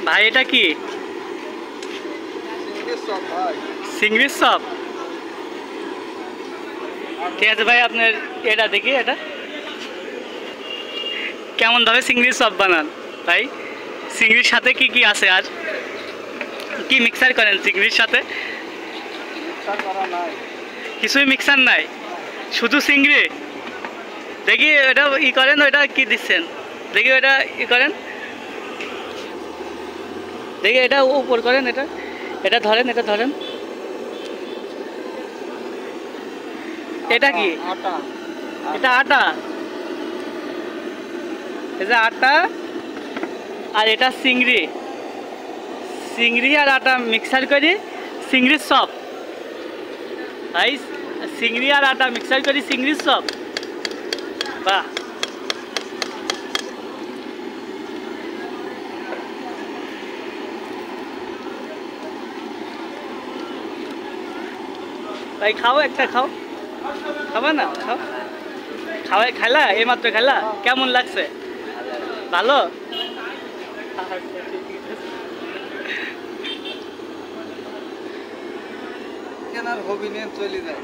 ভাই এটা কি? চিংড়ির চপ। ঠিক আছে ভাই, আপনার এটা দেখি, এটা কেমন ভাবে চিংড়ির চপ বানান ভাই? চিংড়ির সাথে কি কি আছে আর কি মিক্সার করেন চিংড়ির সাথে? কিছুই মিক্সার নাই, শুধু চিংড়ি। দেখি এটা ই করেন, ওটা কি দিচ্ছেন দেখি, ওটা ই করেন দেখি, এটা উপর করেন, এটা এটা ধরেন, এটা ধরেন। এটা কি? এটা আটা। এটা আটা আর এটা চিংড়ি। চিংড়ি আর আটা মিক্সার করি চিংড়ির চপ ভাই। চিংড়ি আর আটা মিক্সার করি চিংড়ির চপ। বাহ, ভাই খাও, একটা খাও। খাবা না? খাও, খাওয়াই খাইলা, এইমাত্র খাইলা, কেমন লাগছে? ভালো? কেনার হবি নিয়ে চলে যায়।